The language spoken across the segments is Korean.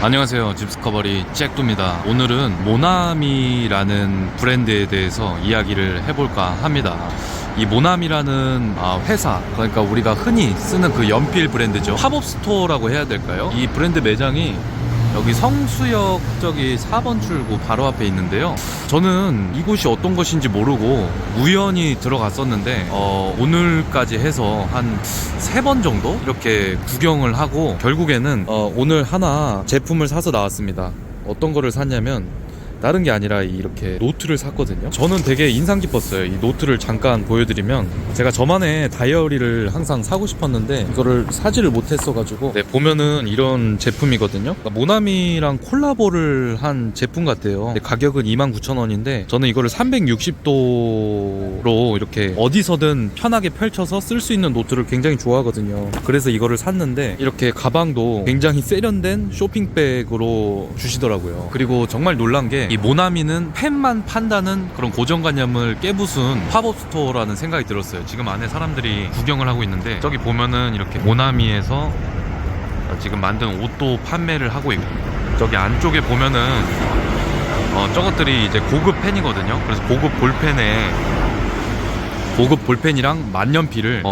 안녕하세요. 집스커버리 잭두입니다. 오늘은 모나미라는 브랜드에 대해서 이야기를 해볼까 합니다. 이 모나미라는 회사, 그러니까 우리가 흔히 쓰는 그 연필 브랜드죠. 팝업 스토어라고 해야 될까요? 이 브랜드 매장이 여기 성수역 저기 4번 출구 바로 앞에 있는데요. 저는 이곳이 어떤 것인지 모르고 우연히 들어갔었는데 오늘까지 해서 한 3번 정도 이렇게 구경을 하고 결국에는 오늘 하나 제품을 사서 나왔습니다. 어떤 거를 샀냐면 다른 게 아니라 이렇게 노트를 샀거든요. 저는 되게 인상 깊었어요. 이 노트를 잠깐 보여드리면, 제가 저만의 다이어리를 항상 사고 싶었는데 이거를 사지를 못했어가지고 보면은 이런 제품이거든요. 그러니까 모나미랑 콜라보를 한 제품 같아요. 가격은 29,000원인데 저는 이거를 360도로 이렇게 어디서든 편하게 펼쳐서 쓸 수 있는 노트를 굉장히 좋아하거든요. 그래서 이거를 샀는데 이렇게 가방도 굉장히 세련된 쇼핑백으로 주시더라고요. 그리고 정말 놀란 게 이 모나미는 펜만 판다는 그런 고정관념을 깨부순 팝업 스토어라는 생각이 들었어요. 지금 안에 사람들이 구경을 하고 있는데 저기 보면은 이렇게 모나미에서 지금 만든 옷도 판매를 하고 있고, 저기 안쪽에 보면은 저것들이 이제 고급 펜이거든요. 그래서 고급 볼펜이랑 만년필을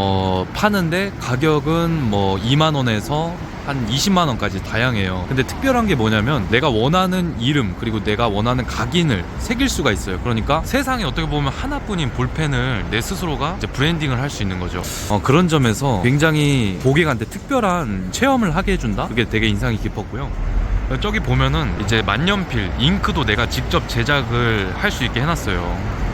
파는데 가격은 뭐 2만원에서 한 20만원까지 다양해요. 근데 특별한 게 뭐냐면 내가 원하는 이름 그리고 내가 원하는 각인을 새길 수가 있어요. 그러니까 세상에 어떻게 보면 하나뿐인 볼펜을 내 스스로가 이제 브랜딩을 할 수 있는 거죠. 그런 점에서 굉장히 고객한테 특별한 체험을 하게 해준다? 그게 되게 인상이 깊었고요. 저기 보면은 이제 만년필, 잉크도 내가 직접 제작을 할 수 있게 해놨어요.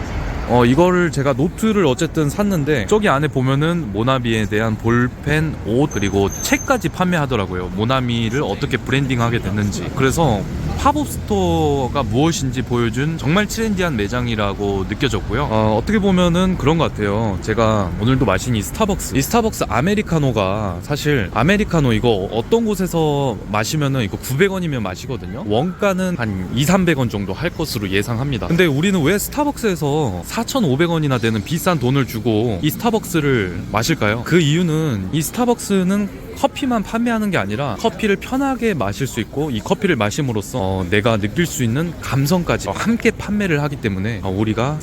이거를 제가 노트를 어쨌든 샀는데 저기 안에 보면은 모나미에 대한 볼펜, 옷, 그리고 책까지 판매하더라고요. 모나미를 어떻게 브랜딩하게 됐는지. 그래서 팝업 스토어가 무엇인지 보여준 정말 트렌디한 매장이라고 느껴졌고요. 어떻게 보면은 그런 것 같아요. 제가 오늘도 마신 이 스타벅스 아메리카노가, 사실 아메리카노 이거 어떤 곳에서 마시면은 이거 900원이면 마시거든요. 원가는 한 200~300원 정도 할 것으로 예상합니다. 근데 우리는 왜 스타벅스에서 4,500원이나 되는 비싼 돈을 주고 이 스타벅스를 마실까요? 그 이유는 이 스타벅스는 커피만 판매하는 게 아니라 커피를 편하게 마실 수 있고, 이 커피를 마심으로써 내가 느낄 수 있는 감성까지 함께 판매를 하기 때문에 우리가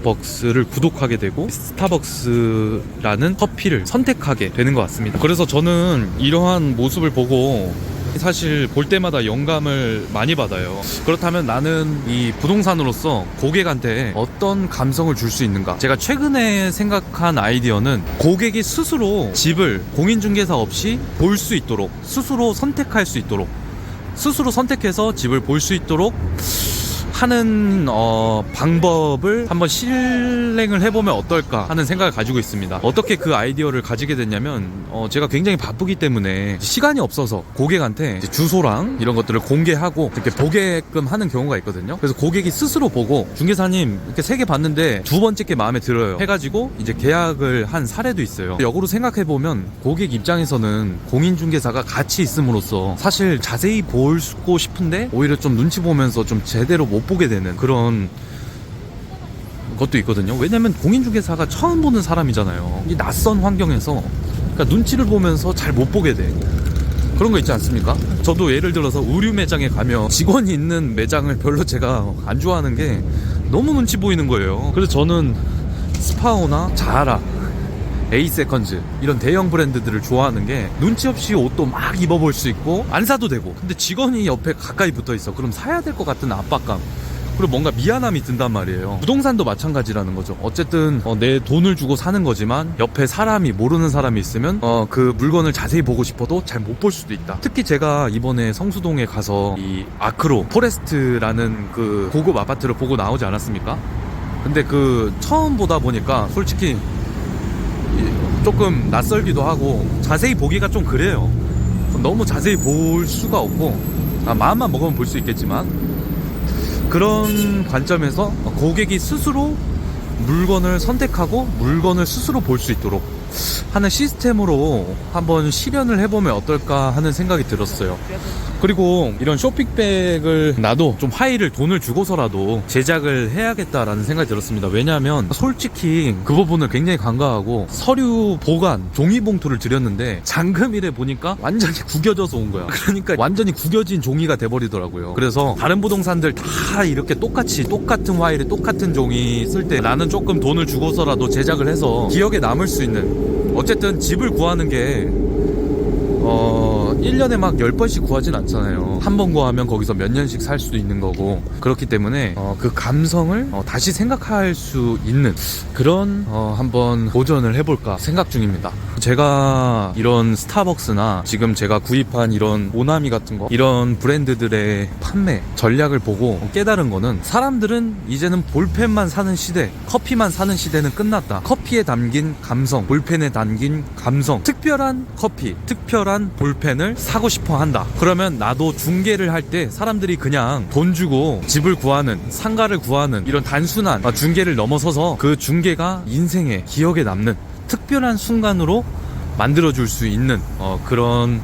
스타벅스를 구독하게 되고 스타벅스라는 커피를 선택하게 되는 것 같습니다. 그래서 저는 이러한 모습을 보고 사실 볼 때마다 영감을 많이 받아요. 그렇다면 나는 이 부동산으로서 고객한테 어떤 감성을 줄 수 있는가? 제가 최근에 생각한 아이디어는 고객이 스스로 집을 공인중개사 없이 볼 수 있도록, 스스로 선택할 수 있도록, 스스로 선택해서 집을 볼 수 있도록 하는 방법을 한번 실행을 해보면 어떨까 하는 생각을 가지고 있습니다. 어떻게 그 아이디어를 가지게 됐냐면 제가 굉장히 바쁘기 때문에 시간이 없어서 고객한테 주소랑 이런 것들을 공개하고 이렇게 보게끔 하는 경우가 있거든요. 그래서 고객이 스스로 보고 중개사님 이렇게 3개 봤는데 2번째 게 마음에 들어요 해가지고 이제 계약을 한 사례도 있어요. 역으로 생각해보면 고객 입장에서는 공인중개사가 같이 있음으로써 사실 자세히 보고 싶은데 오히려 좀 눈치 보면서 좀 제대로 못 보게 되는 그런 것도 있거든요. 왜냐면 공인중개사가 처음 보는 사람이잖아요. 이 낯선 환경에서, 그러니까 눈치를 보면서 잘 못 보게 돼. 그런 거 있지 않습니까? 저도 예를 들어서 의류 매장에 가면 직원이 있는 매장을 별로 제가 안 좋아하는 게 너무 눈치 보이는 거예요. 그래서 저는 스파오나 자라, 에이세컨즈 이런 대형 브랜드들을 좋아하는 게, 눈치 없이 옷도 막 입어볼 수 있고 안 사도 되고, 근데 직원이 옆에 가까이 붙어있어. 그럼 사야 될 것 같은 압박감, 그리고 뭔가 미안함이 든단 말이에요. 부동산도 마찬가지라는 거죠. 어쨌든 내 돈을 주고 사는 거지만 옆에 사람이, 모르는 사람이 있으면 그 물건을 자세히 보고 싶어도 잘 못 볼 수도 있다. 특히 제가 이번에 성수동에 가서 이 아크로 포레스트라는 그 고급 아파트를 보고 나오지 않았습니까? 근데 그 처음 보다 보니까 솔직히 조금 낯설기도 하고 자세히 보기가 좀 그래요. 너무 자세히 볼 수가 없고, 마음만 먹으면 볼 수 있겠지만, 그런 관점에서 고객이 스스로 물건을 선택하고 물건을 스스로 볼 수 있도록 하는 시스템으로 한번 실현을 해보면 어떨까 하는 생각이 들었어요. 그리고 이런 쇼핑백을 나도 좀 화이를 돈을 주고서라도 제작을 해야겠다라는 생각이 들었습니다. 왜냐하면 솔직히 그 부분을 굉장히 간과하고 서류 보관 종이봉투를 드렸는데 잠금일에 보니까 완전히 구겨져서 온 거야. 그러니까 완전히 구겨진 종이가 돼버리더라고요. 그래서 다른 부동산들 다 이렇게 똑같은 화일에 똑같은 종이 쓸 때 나는 조금 돈을 주고서라도 제작을 해서 기억에 남을 수 있는, 어쨌든 집을 구하는 게 1년에 막 10번씩 구하진 않잖아요. 한 번 구하면 거기서 몇 년씩 살 수도 있는 거고, 그렇기 때문에 그 감성을 다시 생각할 수 있는 그런 한번 도전을 해볼까 생각 중입니다. 제가 이런 스타벅스나 지금 제가 구입한 이런 오나미 같은 거, 이런 브랜드들의 판매 전략을 보고 깨달은 거는, 사람들은 이제는 볼펜만 사는 시대, 커피만 사는 시대는 끝났다. 커피에 담긴 감성, 볼펜에 담긴 감성, 특별한 커피, 특별한 볼펜을 사고 싶어 한다. 그러면 나도 중개를 할 때 사람들이 그냥 돈 주고 집을 구하는, 상가를 구하는 이런 단순한 중개를 넘어서서 그 중개가 인생의 기억에 남는 특별한 순간으로 만들어줄 수 있는 그런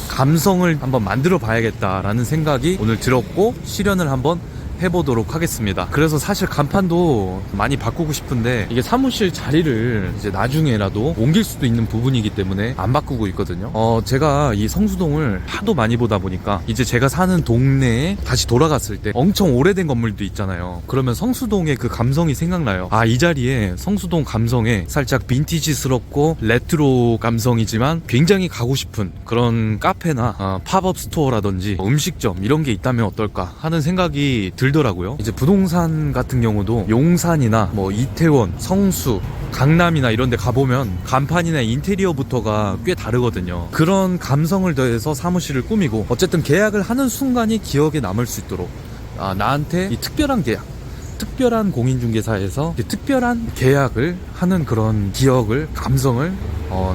감성을 한번 만들어 봐야겠다라는 생각이 오늘 들었고, 실현을 한번 해보도록 하겠습니다. 그래서 사실 간판도 많이 바꾸고 싶은데 이게 사무실 자리를 이제 나중에라도 옮길 수도 있는 부분이기 때문에 안 바꾸고 있거든요. 제가 이 성수동을 하도 많이 보다 보니까 이제 제가 사는 동네에 다시 돌아갔을 때 엄청 오래된 건물도 있잖아요. 그러면 성수동의 그 감성이 생각나요. 이 자리에 성수동 감성에 살짝 빈티지스럽고 레트로 감성이지만 굉장히 가고 싶은 그런 카페나 팝업 스토어라든지 음식점 이런 게 있다면 어떨까 하는 생각이 들더라고요. 이제 부동산 같은 경우도 용산이나 뭐 이태원, 성수, 강남이나 이런 데 가보면 간판이나 인테리어부터가 꽤 다르거든요. 그런 감성을 더해서 사무실을 꾸미고, 어쨌든 계약을 하는 순간이 기억에 남을 수 있도록 나한테 이 특별한 계약, 특별한 공인중개사에서 특별한 계약을 하는 그런 기억을, 감성을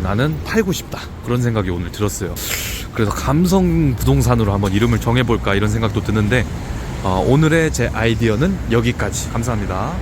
나는 팔고 싶다, 그런 생각이 오늘 들었어요. 그래서 감성 부동산으로 한번 이름을 정해볼까 이런 생각도 드는데, 오늘의 제 아이디어는 여기까지. 감사합니다.